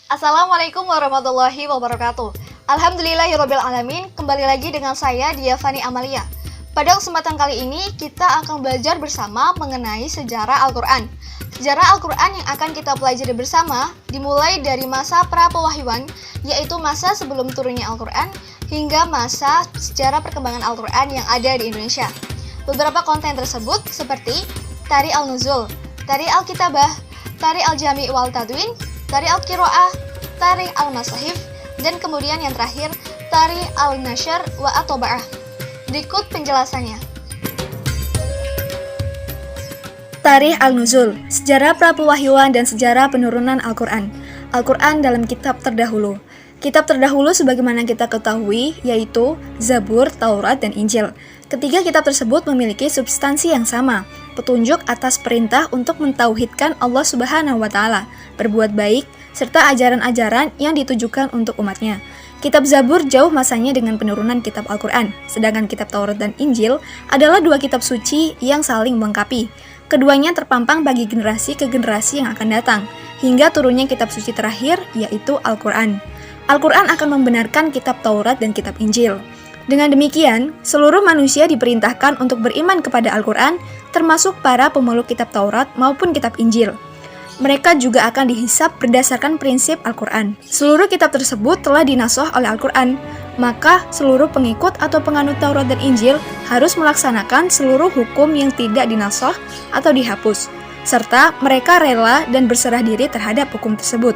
Assalamualaikum warahmatullahi wabarakatuh. Alhamdulillahirrabbilalamin. Kembali lagi dengan saya Diafani Amalia. Pada kesempatan kali ini kita akan belajar bersama mengenai sejarah Al-Quran. Sejarah Al-Quran yang akan kita pelajari bersama dimulai dari masa pra-pewahyuan, yaitu masa sebelum turunnya Al-Quran, hingga masa sejarah perkembangan Al-Quran yang ada di Indonesia. Beberapa konten tersebut seperti Tari Al-Nuzul, Tari Al-Kitabah, Tari Al-Jami' wal Tadwin, Tari Al-Qira'ah, Tari Al-Masahif, dan kemudian yang terakhir Tari Al-Nashr wa At-Taba'ah. Berikut penjelasannya. Tarikh Al-Nuzul, sejarah pra-pewahyuan dan sejarah penurunan Al-Quran. Al-Quran dalam kitab terdahulu. Kitab terdahulu sebagaimana kita ketahui yaitu Zabur, Taurat, dan Injil. Ketiga kitab tersebut memiliki substansi yang sama, petunjuk atas perintah untuk mentauhidkan Allah Subhanahu wa Ta'ala, berbuat baik, serta ajaran-ajaran yang ditujukan untuk umatnya. Kitab Zabur jauh masanya dengan penurunan kitab Al-Quran, sedangkan kitab Taurat dan Injil adalah dua kitab suci yang saling melengkapi. Keduanya terpampang bagi generasi ke generasi yang akan datang, hingga turunnya kitab suci terakhir, yaitu Al-Quran. Al-Quran akan membenarkan kitab Taurat dan kitab Injil. Dengan demikian, seluruh manusia diperintahkan untuk beriman kepada Al-Quran, termasuk para pemeluk kitab Taurat maupun kitab Injil. Mereka juga akan dihisab berdasarkan prinsip Al-Quran. Seluruh kitab tersebut telah dinasakh oleh Al-Quran, maka seluruh pengikut atau penganut Taurat dan Injil harus melaksanakan seluruh hukum yang tidak dinasakh atau dihapus, serta mereka rela dan berserah diri terhadap hukum tersebut.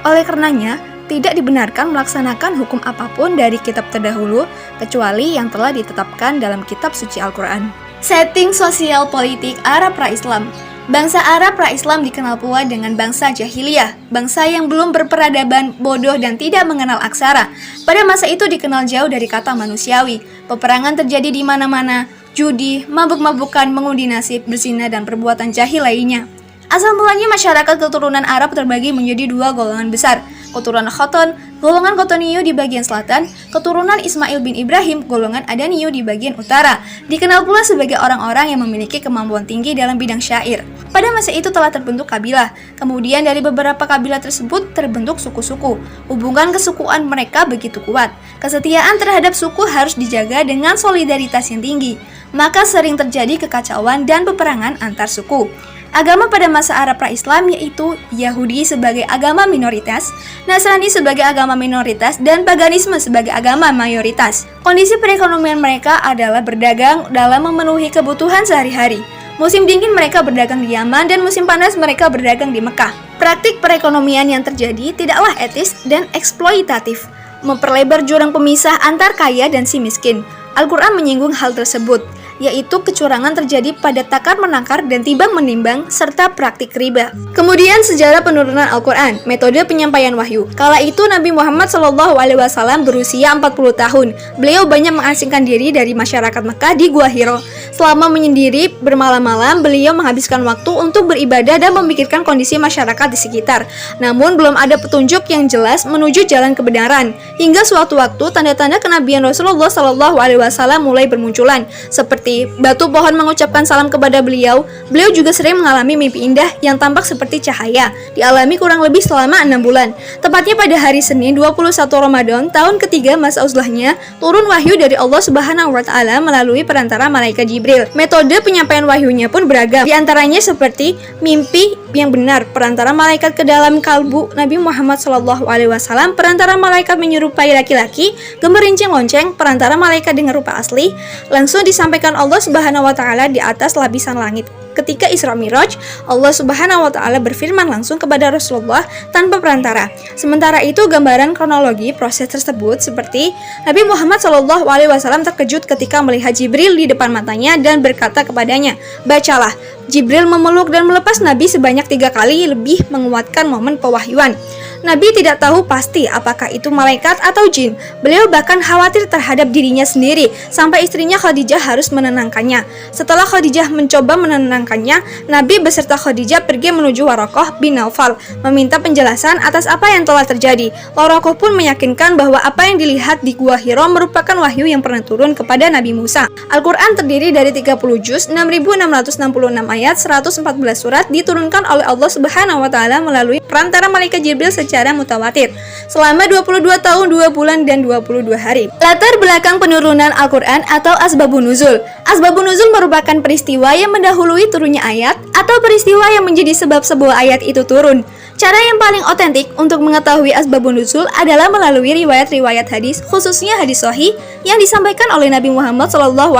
Oleh karenanya, tidak dibenarkan melaksanakan hukum apapun dari kitab terdahulu kecuali yang telah ditetapkan dalam kitab suci Al-Quran. Setting sosial politik Arab pra-Islam. Bangsa Arab pra-Islam dikenal pula dengan bangsa jahiliyah, bangsa yang belum berperadaban, bodoh, dan tidak mengenal aksara. Pada masa itu dikenal jauh dari kata manusiawi. Peperangan terjadi di mana-mana, judi, mabuk-mabukan, mengundi nasib, berzina, dan perbuatan jahil lainnya. Asal mulanya masyarakat keturunan Arab terbagi menjadi dua golongan besar, keturunan Khoton, golongan Qotoniyu di bagian selatan, keturunan Ismail bin Ibrahim, golongan Adaniyu di bagian utara. Dikenal pula sebagai orang-orang yang memiliki kemampuan tinggi dalam bidang syair. Pada masa itu telah terbentuk kabilah, kemudian dari beberapa kabilah tersebut terbentuk suku-suku. Hubungan kesukuan mereka begitu kuat. Kesetiaan terhadap suku harus dijaga dengan solidaritas yang tinggi. Maka sering terjadi kekacauan dan peperangan antar suku. Agama pada masa Arab pra-Islam yaitu Yahudi sebagai agama minoritas, Nasrani sebagai agama minoritas, dan paganisme sebagai agama mayoritas. Kondisi perekonomian mereka adalah berdagang dalam memenuhi kebutuhan sehari-hari. Musim dingin mereka berdagang di Yaman dan musim panas mereka berdagang di Mekah. Praktik perekonomian yang terjadi tidaklah etis dan eksploitatif, memperlebar jurang pemisah antar kaya dan si miskin. Al-Quran menyinggung hal tersebut, yaitu kecurangan terjadi pada takar-menakar dan timbang-menimbang, serta praktik riba. Kemudian sejarah penurunan Al-Quran, metode penyampaian wahyu. Kala itu Nabi Muhammad SAW berusia 40 tahun. Beliau banyak mengasingkan diri dari masyarakat Mekah di Gua Hiro. Selama menyendiri bermalam-malam, beliau menghabiskan waktu untuk beribadah dan memikirkan kondisi masyarakat di sekitar. Namun belum ada petunjuk yang jelas menuju jalan kebenaran. Hingga suatu waktu tanda-tanda kenabian Rasulullah SAW mulai bermunculan, seperti batu pohon mengucapkan salam kepada beliau. Beliau juga sering mengalami mimpi indah yang tampak seperti cahaya. Dialami kurang lebih selama 6 bulan. Tepatnya pada hari Senin 21 Ramadan tahun ketiga masa uzlahnya, turun wahyu dari Allah Subhanahu wa Ta'ala melalui perantara malaikat Jibril. Metode penyampaian wahyunya pun beragam. Di antaranya seperti mimpi yang benar perantara malaikat ke dalam kalbu Nabi Muhammad SAW, perantara malaikat menyerupai laki-laki, gemerincing lonceng perantara malaikat dengan rupa asli, langsung disampaikan Allah Subhanahu wa Ta'ala di atas lapisan langit. Ketika Isra Miraj, Allah Subhanahu wa Ta'ala berfirman langsung kepada Rasulullah tanpa perantara. Sementara itu, gambaran kronologi proses tersebut seperti Nabi Muhammad SAW terkejut ketika melihat Jibril di depan matanya dan berkata kepadanya, "Bacalah." Jibril memeluk dan melepas Nabi sebanyak 3 kali, lebih menguatkan momen pewahyuan. Nabi tidak tahu pasti apakah itu malaikat atau jin. Beliau bahkan khawatir terhadap dirinya sendiri, sampai istrinya Khadijah harus menenangkannya. Setelah Khadijah mencoba menenangkan menyayangkannya, Nabi beserta Khadijah pergi menuju Waraqah bin Naufal, meminta penjelasan atas apa yang telah terjadi. Waraqah pun meyakinkan bahwa apa yang dilihat di Gua Hira merupakan wahyu yang pernah turun kepada Nabi Musa. Al-Quran terdiri dari 30 juz, 6.666 ayat, 114 surat diturunkan oleh Allah Subhanahu wa Ta'ala melalui perantara malaikat Jibril secara mutawatir selama 22 tahun, 2 bulan, dan 22 hari. Latar belakang penurunan Al-Quran atau Asbabun Nuzul. Asbabun Nuzul merupakan peristiwa yang mendahului turunnya ayat atau peristiwa yang menjadi sebab sebuah ayat itu turun. Cara yang paling otentik untuk mengetahui Asbabun Nuzul adalah melalui riwayat-riwayat hadis, khususnya hadis sahih yang disampaikan oleh Nabi Muhammad SAW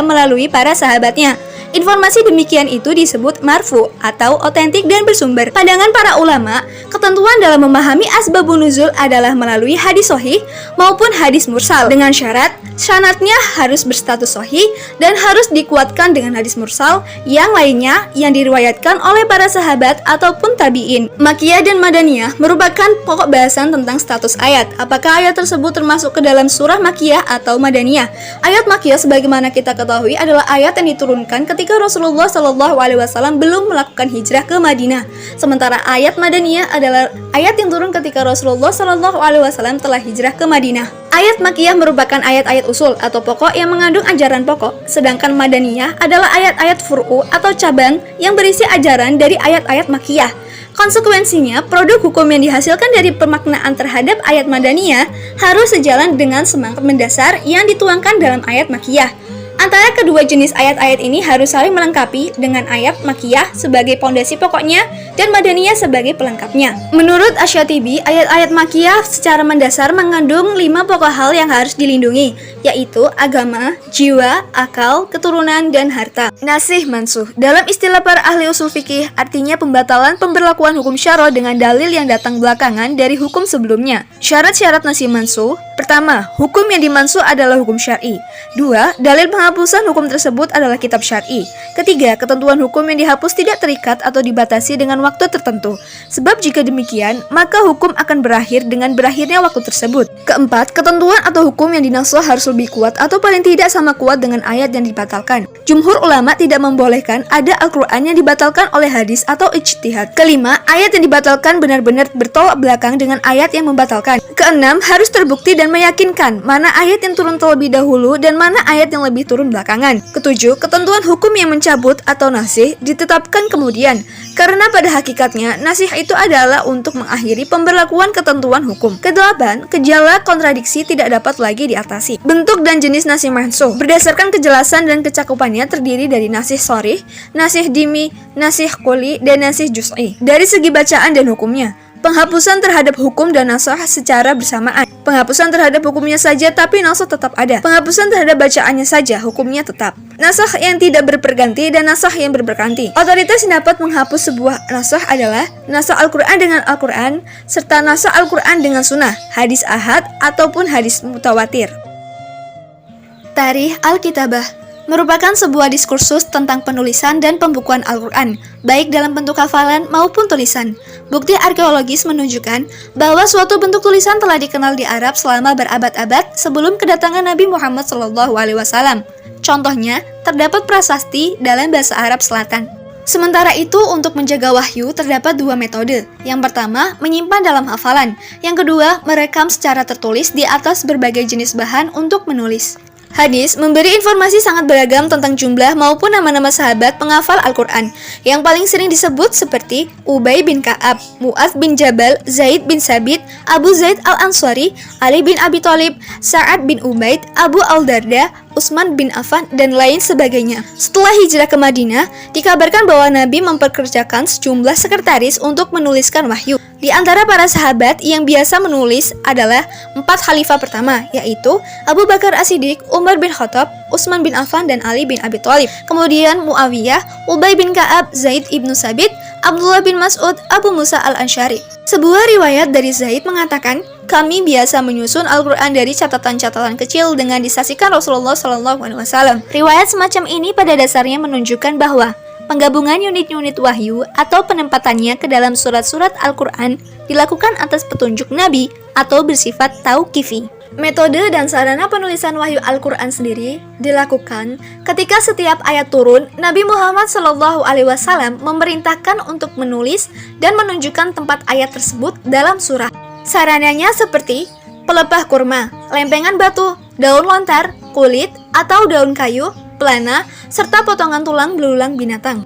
melalui para sahabatnya. Informasi demikian itu disebut marfu atau otentik dan bersumber. Pandangan para ulama, ketentuan dalam memahami Asbabun Nuzul adalah melalui hadis sahih maupun hadis mursal dengan syaratnya harus berstatus sahih dan harus dikuatkan dengan hadis mursal yang lainnya yang diriwayatkan oleh para sahabat ataupun tabi'in. Makkiyah dan Madaniyah merupakan pokok bahasan tentang status ayat. Apakah ayat tersebut termasuk ke dalam surah Makkiyah atau Madaniyah? Ayat Makkiyah sebagaimana kita ketahui adalah ayat yang diturunkan ketika Rasulullah SAW belum melakukan hijrah ke Madinah. Sementara ayat Madaniyah adalah ayat yang turun ketika Rasulullah SAW telah hijrah ke Madinah. Ayat Makkiyah merupakan ayat-ayat usul atau pokok yang mengandung ajaran pokok, sedangkan Madaniyah adalah ayat-ayat fur'u atau cabang yang berisi ajaran dari ayat-ayat Makkiyah. Konsekuensinya, produk hukum yang dihasilkan dari pemaknaan terhadap ayat Madaniyah harus sejalan dengan semangat mendasar yang dituangkan dalam ayat Makkiyah. Antara kedua jenis ayat-ayat ini harus saling melengkapi dengan ayat Makkiyah sebagai pondasi pokoknya dan Madaniyah sebagai pelengkapnya. Menurut Asy-Syatibi, ayat-ayat Makkiyah secara mendasar mengandung 5 pokok hal yang harus dilindungi, yaitu agama, jiwa, akal, keturunan, dan harta. Nasih mansuh. Dalam istilah para ahli usul fikih, artinya pembatalan pemberlakuan hukum syara dengan dalil yang datang belakangan dari hukum sebelumnya. Syarat-syarat nasih mansuh. Pertama, hukum yang dimansuh adalah hukum syar'i. 2, dalil penghapusan hukum tersebut adalah kitab syar'i. Ketiga, ketentuan hukum yang dihapus tidak terikat atau dibatasi dengan waktu tertentu. Sebab jika demikian, maka hukum akan berakhir dengan berakhirnya waktu tersebut. Keempat, ketentuan atau hukum yang dinasakh harus lebih kuat atau paling tidak sama kuat dengan ayat yang dibatalkan. Jumhur ulama tidak membolehkan ada Al-Quran yang dibatalkan oleh hadis atau ijtihad. Kelima, ayat yang dibatalkan benar-benar bertolak belakang dengan ayat yang membatalkan. Keenam, harus terbukti dan meyakinkan mana ayat yang turun terlebih dahulu dan mana ayat yang lebih turun belakangan. Ketujuh, ketentuan hukum yang mencabut atau nasih ditetapkan kemudian, karena pada hakikatnya nasih itu adalah untuk mengakhiri pemberlakuan ketentuan hukum. Kedelapan, gejala kontradiksi tidak dapat lagi diatasi. Bentuk dan jenis nasih mansuh berdasarkan kejelasan dan kecakupannya terdiri dari nasih sharih, nasih dimi, nasih quli, dan nasih juz'i. Dari segi bacaan dan hukumnya, penghapusan terhadap hukum dan nasakh secara bersamaan. Penghapusan terhadap hukumnya saja tapi nasakh tetap ada. Penghapusan terhadap bacaannya saja, hukumnya tetap. Nasakh yang tidak berperganti dan nasakh yang berperganti. Otoritas yang dapat menghapus sebuah nasakh adalah nasakh Al-Quran dengan Al-Quran serta nasakh Al-Quran dengan sunnah, hadis ahad ataupun hadis mutawatir. Tarikh Al-Kitabah merupakan sebuah diskursus tentang penulisan dan pembukuan Al-Quran, baik dalam bentuk hafalan maupun tulisan. Bukti arkeologis menunjukkan bahwa suatu bentuk tulisan telah dikenal di Arab selama berabad-abad sebelum kedatangan Nabi Muhammad SAW. Contohnya, terdapat prasasti dalam bahasa Arab Selatan. Sementara itu, untuk menjaga wahyu terdapat 2 metode. Yang pertama, menyimpan dalam hafalan. Yang kedua, merekam secara tertulis di atas berbagai jenis bahan untuk menulis. Hadis memberi informasi sangat beragam tentang jumlah maupun nama-nama sahabat penghafal Al-Quran yang paling sering disebut seperti Ubay bin Ka'ab, Mu'adz bin Jabal, Zaid bin Sabit, Abu Zaid al-Ansari, Ali bin Abi Thalib, Sa'ad bin Ubaid, Abu al-Darda, Utsman bin Affan, dan lain sebagainya. Setelah hijrah ke Madinah, dikabarkan bahwa Nabi memperkerjakan sejumlah sekretaris untuk menuliskan wahyu. Di antara para sahabat yang biasa menulis adalah 4 khalifah pertama, yaitu Abu Bakar As-Siddiq, Umar bin Khattab, Utsman bin Affan, dan Ali bin Abi Thalib. Kemudian Muawiyah, Ubay bin Ka'ab, Zaid ibnu Sabit, Abdullah bin Mas'ud, Abu Musa al-Ansyari. Sebuah riwayat dari Zaid mengatakan, kami biasa menyusun Al-Quran dari catatan-catatan kecil dengan disaksikan Rasulullah SAW. Riwayat semacam ini pada dasarnya menunjukkan bahwa penggabungan unit-unit wahyu atau penempatannya ke dalam surat-surat Al-Quran dilakukan atas petunjuk Nabi atau bersifat tauqifi. Metode dan sarana penulisan wahyu Al-Quran sendiri dilakukan ketika setiap ayat turun, Nabi Muhammad SAW memerintahkan untuk menulis dan menunjukkan tempat ayat tersebut dalam surah. Sarananya seperti pelepah kurma, lempengan batu, daun lontar, kulit atau daun kayu, pelana, serta potongan tulang belulang binatang.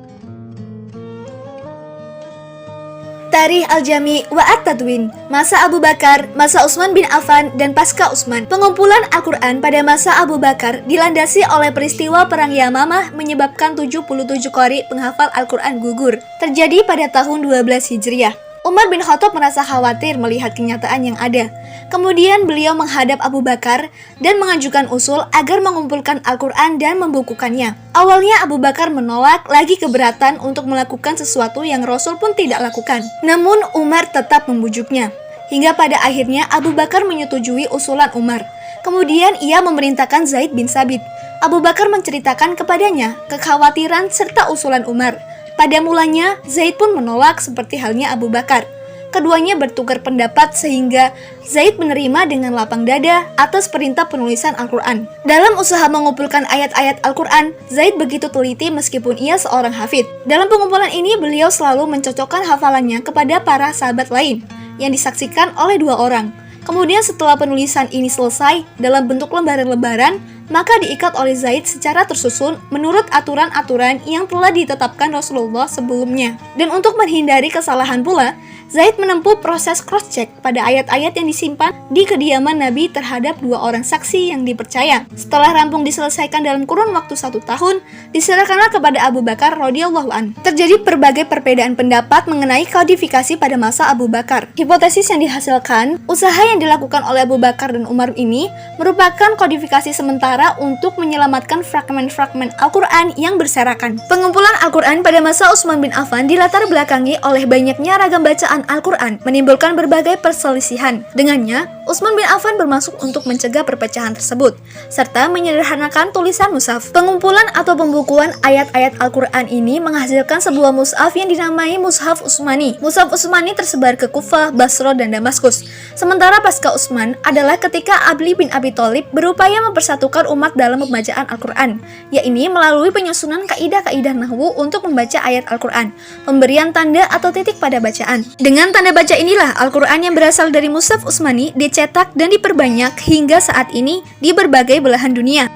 Tarikh Al-Jami' wa At-Tadwin, masa Abu Bakar, masa Utsman bin Affan, dan pasca Utsman. Pengumpulan Al-Quran pada masa Abu Bakar dilandasi oleh peristiwa Perang Yamamah menyebabkan 77 qari penghafal Al-Quran gugur. Terjadi pada tahun 12 Hijriah. Umar bin Khattab merasa khawatir melihat kenyataan yang ada. Kemudian beliau menghadap Abu Bakar dan mengajukan usul agar mengumpulkan Al-Quran dan membukukannya. Awalnya Abu Bakar menolak, lagi keberatan untuk melakukan sesuatu yang Rasul pun tidak lakukan. Namun Umar tetap membujuknya. Hingga pada akhirnya Abu Bakar menyetujui usulan Umar. Kemudian ia memerintahkan Zaid bin Sabit. Abu Bakar menceritakan kepadanya kekhawatiran serta usulan Umar. Pada mulanya, Zaid pun menolak seperti halnya Abu Bakar. Keduanya bertukar pendapat sehingga Zaid menerima dengan lapang dada atas perintah penulisan Al-Quran. Dalam usaha mengumpulkan ayat-ayat Al-Quran, Zaid begitu teliti meskipun ia seorang hafidz. Dalam pengumpulan ini, beliau selalu mencocokkan hafalannya kepada para sahabat lain yang disaksikan oleh 2 orang. Kemudian setelah penulisan ini selesai dalam bentuk lembaran-lembaran, maka diikat oleh Zaid secara tersusun menurut aturan-aturan yang telah ditetapkan Rasulullah sebelumnya. Dan untuk menghindari kesalahan pula, Zaid menempuh proses cross-check pada ayat-ayat yang disimpan di kediaman Nabi terhadap 2 orang saksi yang dipercaya. Setelah rampung diselesaikan dalam kurun waktu 1 tahun, diserahkanlah kepada Abu Bakar radhiyallahu an. Terjadi berbagai perbedaan pendapat mengenai kodifikasi pada masa Abu Bakar. Hipotesis yang dihasilkan, usaha yang dilakukan oleh Abu Bakar dan Umar ini merupakan kodifikasi sementara untuk menyelamatkan fragmen-fragmen Al-Quran yang berserakan. Pengumpulan Al-Quran pada masa Utsman bin Affan dilatar belakangi oleh banyaknya ragam bacaan Al-Quran, menimbulkan berbagai perselisihan. Dengannya, Utsman bin Affan bermaksud untuk mencegah perpecahan tersebut, serta menyederhanakan tulisan mushaf. Pengumpulan atau pembukuan ayat-ayat Al-Quran ini menghasilkan sebuah mushaf yang dinamai Mushaf Utsmani. Mushaf Utsmani tersebar ke Kufah, Basra, dan Damaskus. Sementara pasca Utsman adalah ketika Ali bin Abi Thalib berupaya mempersatukan umat dalam pembacaan Al-Quran, yaitu melalui penyusunan kaidah-kaidah nahwu untuk membaca ayat Al-Quran, pemberian tanda atau titik pada bacaan. Dengan tanda baca inilah Al-Quran yang berasal dari Mushaf Utsmani dicetak dan diperbanyak hingga saat ini di berbagai belahan dunia.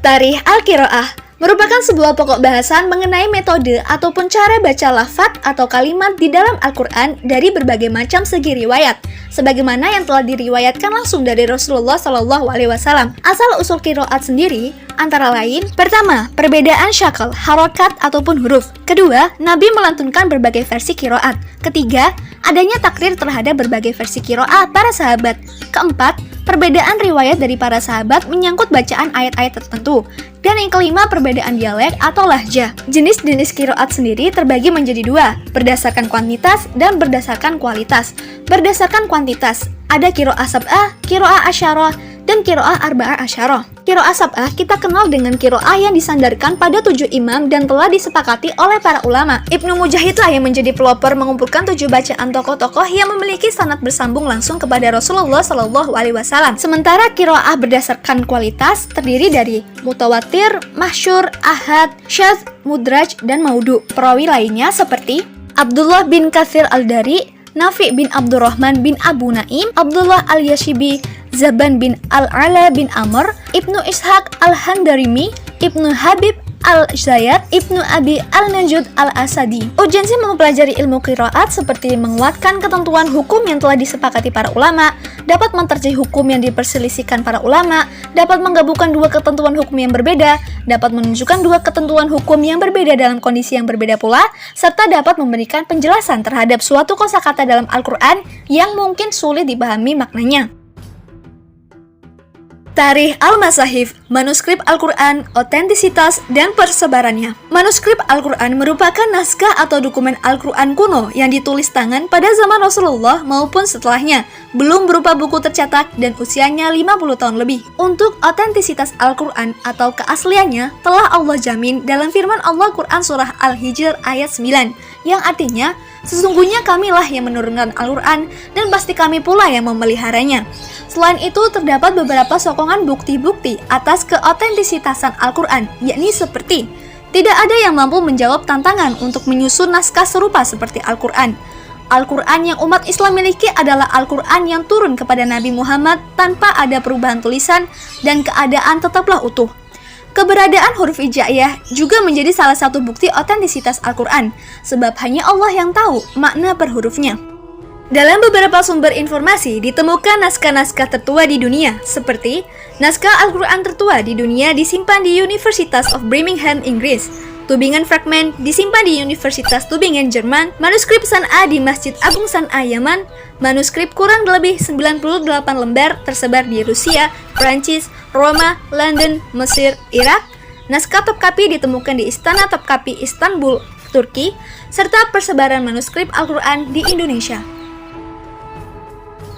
Tarikh Al-Qiraah merupakan sebuah pokok bahasan mengenai metode ataupun cara baca lafaz atau kalimat di dalam Al-Quran dari berbagai macam segi riwayat, sebagaimana yang telah diriwayatkan langsung dari Rasulullah SAW. Asal-usul qiraat sendiri antara lain, pertama, perbedaan syakal, harokat ataupun huruf. Kedua, Nabi melantunkan berbagai versi qiraat. Ketiga, adanya takrir terhadap berbagai versi qiraat para sahabat. Keempat, perbedaan riwayat dari para sahabat menyangkut bacaan ayat-ayat tertentu. Dan yang kelima, perbedaan dialek atau lahjah. Jenis-jenis qiraat sendiri terbagi menjadi 2, berdasarkan kuantitas dan berdasarkan kualitas. Berdasarkan kuantitas, ada qiraah sab'ah, qiraah asyarah, dan qiraah arba'ah asyarah. Qiraah sab'ah kita kenal dengan qiraah yang disandarkan pada 7 imam dan telah disepakati oleh para ulama. Ibnu Mujahid lah yang menjadi pelopor mengumpulkan 7 bacaan tokoh-tokoh yang memiliki sanad bersambung langsung kepada Rasulullah SAW. Sementara qiraah berdasarkan kualitas terdiri dari mutawatir, mahsyur, ahad, syadz, mudraj, dan maudu. Perawi lainnya seperti Abdullah bin Katsir Al-Dari, Nafi bin Abdurrahman bin Abu Naim, Abdullah Al-Yashibi, Zaban bin Al-Ala bin Amr, Ibnu Ishaq Al-Handarimi, Ibnu Habib Al-Zayat, Ibnu Abi Al-Najud Al-Asadi. Urgensi mempelajari ilmu qiraat seperti menguatkan ketentuan hukum yang telah disepakati para ulama, dapat menterjih hukum yang diperselisihkan para ulama, dapat menggabungkan 2 ketentuan hukum yang berbeda, dapat menunjukkan 2 ketentuan hukum yang berbeda dalam kondisi yang berbeda pula, serta dapat memberikan penjelasan terhadap suatu kosakata dalam Al-Quran yang mungkin sulit dipahami maknanya. Tarikh Al-Masahif, manuskrip Al-Quran, otentisitas, dan persebarannya. Manuskrip Al-Quran merupakan naskah atau dokumen Al-Quran kuno yang ditulis tangan pada zaman Rasulullah maupun setelahnya, belum berupa buku tercetak dan usianya 50 tahun lebih. Untuk otentisitas Al-Quran atau keasliannya telah Allah jamin dalam firman Allah Quran Surah Al-Hijr ayat 9, yang artinya Sesungguhnya kamilah yang menurunkan Al-Quran dan pasti kami pula yang memeliharanya. Selain itu, terdapat beberapa sokongan bukti-bukti atas keotentisitasan Al-Quran, yakni seperti tidak ada yang mampu menjawab tantangan untuk menyusun naskah serupa seperti Al-Quran. Al-Quran yang umat Islam miliki adalah Al-Quran yang turun kepada Nabi Muhammad tanpa ada perubahan tulisan dan keadaan tetaplah utuh. Keberadaan huruf hijaiyah juga menjadi salah satu bukti otentisitas Al-Quran, sebab hanya Allah yang tahu makna per hurufnya. Dalam beberapa sumber informasi ditemukan naskah-naskah tertua di dunia, seperti naskah Al-Quran tertua di dunia disimpan di Universitas of Birmingham, Inggris, Tübingen Fragment disimpan di Universitas Tübingen, Jerman, manuskrip San'a di Masjid Agung San'a, Yaman, manuskrip kurang lebih 98 lembar tersebar di Rusia, Prancis, Roma, London, Mesir, Irak. Naskah Topkapi ditemukan di Istana Topkapi, Istanbul, Turki, serta persebaran manuskrip Al-Quran di Indonesia.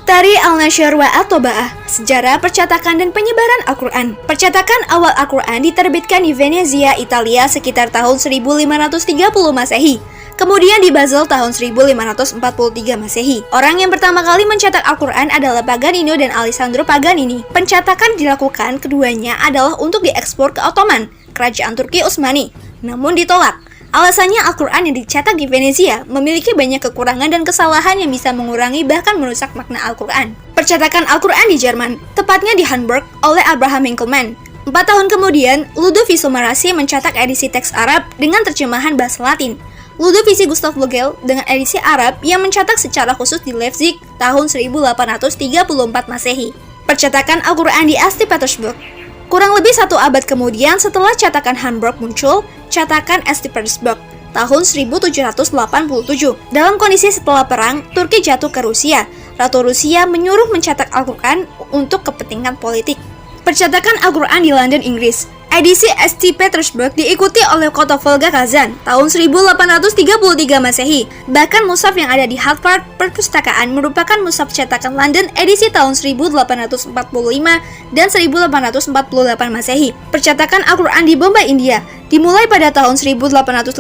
Tarikh Al-Nashr wa At-Taba'ah, sejarah percetakan dan penyebaran Al-Quran. Percetakan awal Al-Quran diterbitkan di Venezia, Italia sekitar tahun 1530 Masehi. Kemudian di Basel tahun 1543 Masehi. Orang yang pertama kali mencetak Al-Quran adalah Paganino dan Alessandro Paganini. Pencetakan dilakukan keduanya adalah untuk diekspor ke Ottoman, kerajaan Turki Utsmani, namun ditolak. Alasannya Al-Quran yang dicetak di Venezia memiliki banyak kekurangan dan kesalahan yang bisa mengurangi bahkan merusak makna Al-Quran. Percetakan Al-Quran di Jerman, tepatnya di Hamburg, oleh Abraham Winkelmann. 4 tahun kemudian, Ludovico Marasi mencetak edisi teks Arab dengan terjemahan bahasa Latin. Ludovici Gustav Vogel dengan edisi Arab yang mencetak secara khusus di Leipzig tahun 1834 Masehi. Percetakan Al-Quran di St. Petersburg. Kurang lebih 1 abad kemudian setelah cetakan Hamburg muncul, cetakan St. Petersburg tahun 1787. Dalam kondisi setelah perang, Turki jatuh ke Rusia. Ratu Rusia menyuruh mencetak Al-Quran untuk kepentingan politik. Percetakan Al-Quran di London, Inggris. Edisi St. Petersburg diikuti oleh kota Volga Kazan tahun 1833 Masehi. Bahkan mushaf yang ada di Harvard Perpustakaan merupakan mushaf cetakan London edisi tahun 1845 dan 1848 Masehi. Percetakan Al-Quran di Bombay, India dimulai pada tahun 1852,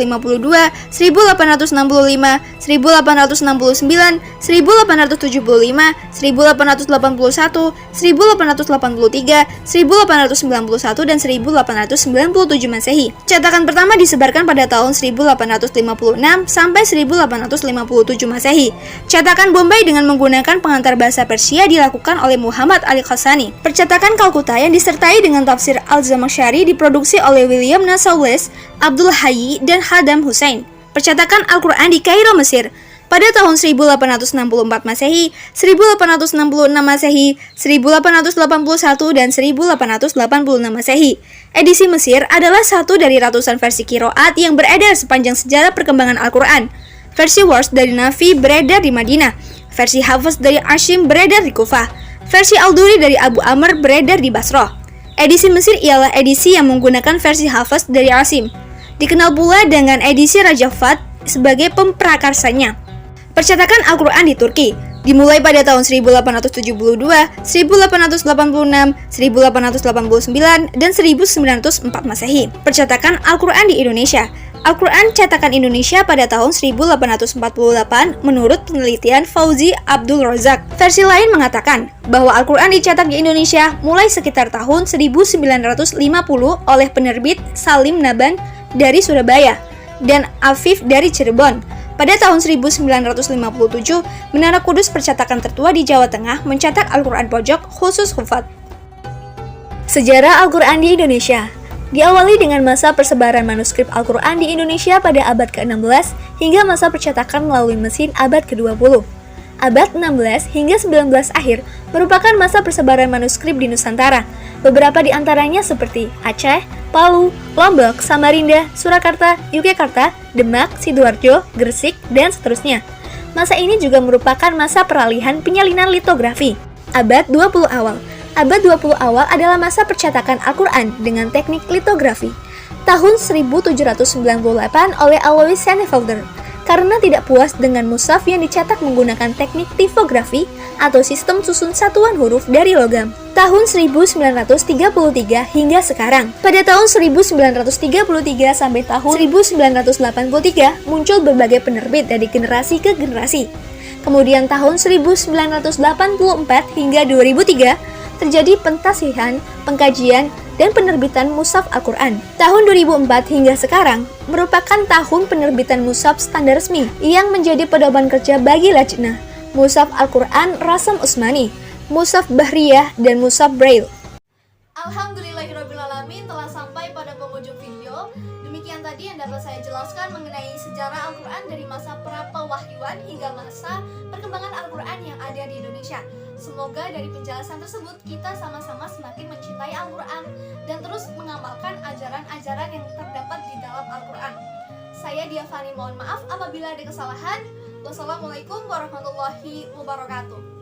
1865, 1869, 1875, 1881, 1883, 1891, dan 1897 Masehi. Cetakan pertama disebarkan pada tahun 1856 sampai 1857 Masehi. Cetakan Bombay dengan menggunakan pengantar bahasa Persia dilakukan oleh Muhammad Ali Khassani. Percetakan Kalkuta yang disertai dengan tafsir Al-Zamakhsyari diproduksi oleh William Nassau Less, Abdul Hayy, dan Haddam Hussein. Percetakan Al-Quran di Kairo, Mesir pada tahun 1864 Masehi, 1866 Masehi, 1881, dan 1886 Masehi. Edisi Mesir adalah satu dari ratusan versi qiraat yang beredar sepanjang sejarah perkembangan Al-Quran. Versi Warsh dari Nafi beredar di Madinah, versi Hafs dari Asim beredar di Kufah, versi Al-Duri dari Abu Amr beredar di Basrah. Edisi Mesir ialah edisi yang menggunakan versi Hafs dari Asim. Dikenal pula dengan edisi Raja Fat sebagai pemprakarsanya. Percetakan Al-Quran di Turki dimulai pada tahun 1872, 1886, 1889, dan 1904 Masehi. Percetakan Al-Quran di Indonesia. Al-Quran cetakan Indonesia pada tahun 1848 menurut penelitian Fauzi Abdul Razak. Versi lain mengatakan bahwa Al-Quran dicetak di Indonesia mulai sekitar tahun 1950 oleh penerbit Salim Naban dari Surabaya dan Afif dari Cirebon. Pada tahun 1957, Menara Kudus percetakan tertua di Jawa Tengah mencetak Al-Quran pojok khusus hufat. Sejarah Al-Quran di Indonesia diawali dengan masa persebaran manuskrip Al-Quran di Indonesia pada abad ke-16 hingga masa percetakan melalui mesin abad ke-20. Abad 16 hingga 19 akhir merupakan masa persebaran manuskrip di Nusantara. Beberapa di antaranya seperti Aceh, Palu, Lombok, Samarinda, Surakarta, Yogyakarta, Demak, Sidoarjo, Gresik, dan seterusnya. Masa ini juga merupakan masa peralihan penyalinan litografi. Abad 20 awal. Abad 20 awal adalah masa percetakan Al-Quran dengan teknik litografi. Tahun 1798 oleh Alois Senefelder. karena tidak puas dengan mushaf yang dicetak menggunakan teknik tipografi atau sistem susun satuan huruf dari logam. Tahun 1933 hingga sekarang. Pada tahun 1933 sampai tahun 1983 muncul berbagai penerbit dari generasi ke generasi. Kemudian tahun 1984 hingga 2003 terjadi pentasihan, pengkajian, dan penerbitan mushaf Al-Quran. Tahun 2004 hingga sekarang merupakan tahun penerbitan mushaf standar resmi yang menjadi pedoman kerja bagi Lajnah, mushaf Al-Quran Rasam Usmani, mushaf Bahriyah, dan mushaf Braille. Alhamdulillahirrabbilalamin, telah sampai pada penghujung video. Demikian tadi yang dapat saya jelaskan mengenai sejarah Al-Quran dari masa pra-pewahyuan hingga masa perkembangan Al-Quran yang ada di Indonesia. Semoga dari penjelasan tersebut kita sama-sama semakin mencintai Al-Quran dan terus mengamalkan ajaran-ajaran yang terdapat di dalam Al-Quran. Saya Dia Fani, mohon maaf apabila ada kesalahan. Wassalamualaikum warahmatullahi wabarakatuh.